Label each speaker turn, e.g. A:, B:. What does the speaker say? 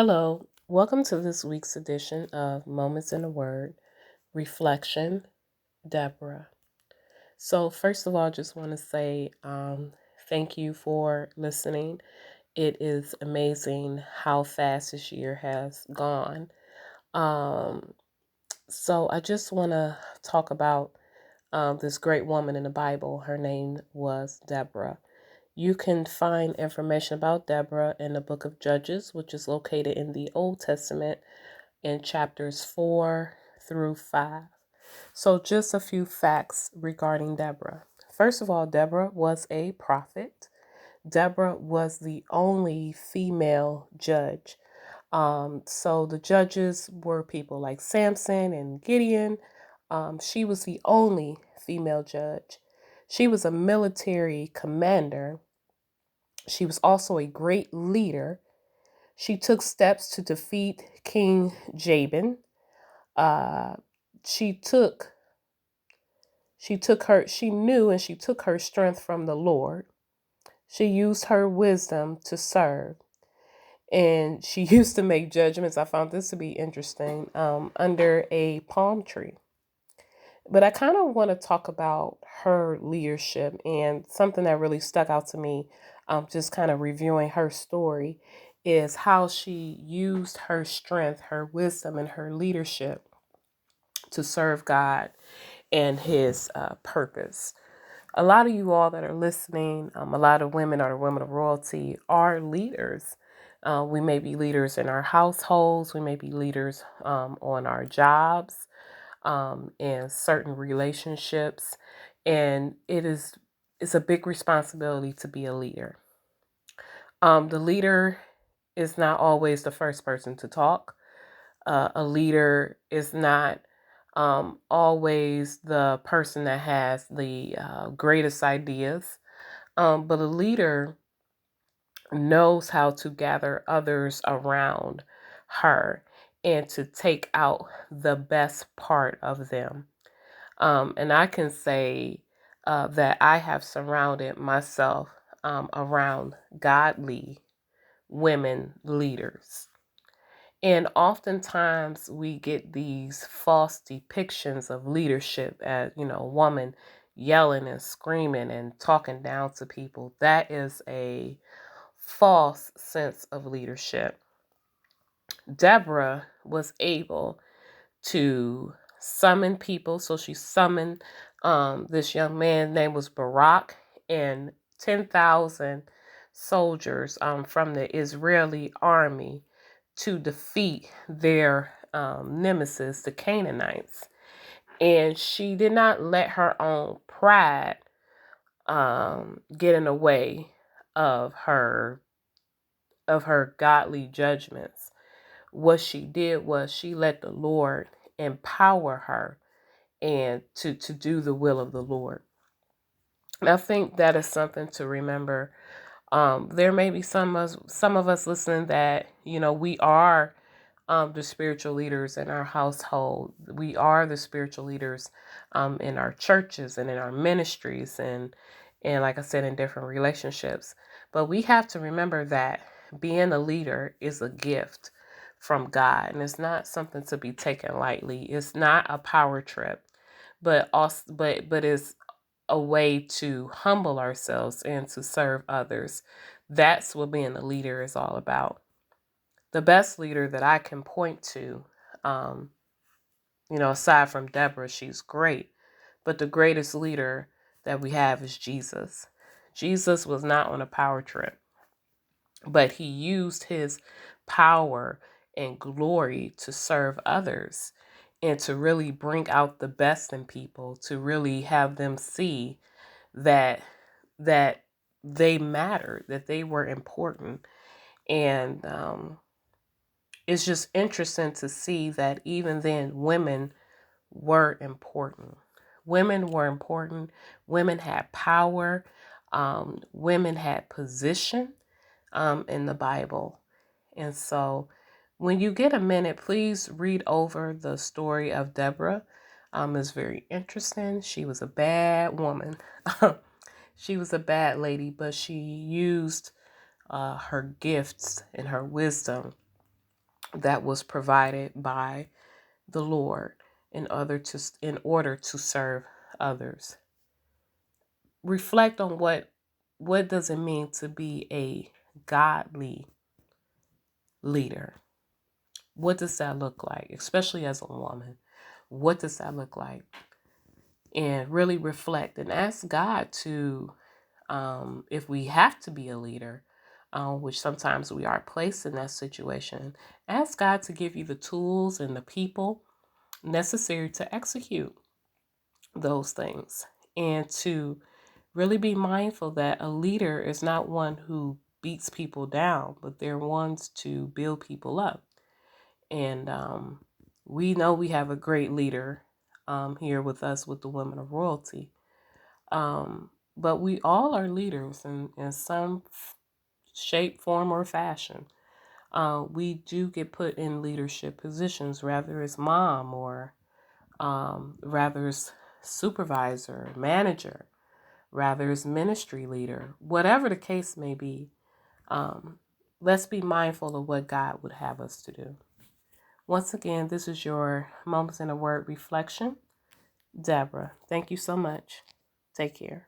A: Hello, welcome to this week's edition of Moments in the Word Reflection, Deborah. So, first of all, I just want to say thank you for listening. It is amazing how fast this year has gone. Um, so, I just want to talk about this great woman in the Bible. Her name was Deborah. You can find information about Deborah in the book of Judges, which is located in the Old Testament in chapters 4 through 5. So, just a few facts regarding Deborah. First of all, Deborah was a prophet. Deborah was the only female judge. So, the judges were people like Samson and Gideon. She was the only female judge. She was a military commander. She was also a great leader. She took steps to defeat King Jabin. uh, she took she knew and she took her strength from the Lord. She used her wisdom to serve, and she used to make judgments. I found this to be interesting, under a palm tree. But I kind of want to talk about her leadership, and something that really stuck out to me, just kind of reviewing her story, is how she used her strength, her wisdom, and her leadership to serve God and his purpose. A lot of you all that are listening, a lot of women or women of royalty are leaders. We may be leaders in our households. We may be leaders on our jobs, in certain relationships. And it's a big responsibility to be a leader. The leader is not always the first person to talk. A leader is not always the person that has the greatest ideas, but a leader knows how to gather others around her and to take out the best part of them. And I can say that I have surrounded myself around godly women leaders. And oftentimes we get these false depictions of leadership as, a woman yelling and screaming and talking down to people. That is a false sense of leadership. Deborah was able to summon people. So she summoned this young man named was Barak and 10,000 soldiers from the Israeli army to defeat their nemesis, the Canaanites. And she did not let her own pride get in the way of her godly judgments. What she did was she let the Lord empower her and to do the will of the Lord. And I think that is something to remember. There may be some of us listening that we are the spiritual leaders in our household. We are the spiritual leaders in our churches and in our ministries, and like I said, in different relationships. But we have to remember that being a leader is a gift from God, and it's not something to be taken lightly. It's not a power trip, but also but it's a way to humble ourselves and to serve others. That's what being a leader is all about. The best leader that I can point to, um, aside from Deborah, she's great, but the greatest leader that we have is Jesus. Jesus was not on a power trip, but he used his power and glory to serve others and to really bring out the best in people, to really have them see that that they mattered, that they were important. And it's just interesting to see that even then women were important. Women were important. Women had power. Women had position in the Bible. And so when you get a minute, please read over the story of Deborah. It's very interesting. She was a bad woman. She was a bad lady, but she used her gifts and her wisdom that was provided by the Lord in order to serve others. Reflect on what does it mean to be a godly leader? What does that look like, especially as a woman? What does that look like? And really reflect and ask God to, if we have to be a leader, which sometimes we are placed in that situation, ask God to give you the tools and the people necessary to execute those things, and to really be mindful that a leader is not one who beats people down, but they're ones to build people up. And we know we have a great leader here with us, with the Women of Royalty. But we all are leaders in some shape, form, or fashion. We do get put in leadership positions, rather as mom or rather as supervisor, manager, rather as ministry leader, whatever the case may be. Let's be mindful of what God would have us to do. Once again, this is your Moments in a Word reflection. Deborah, thank you so much. Take care.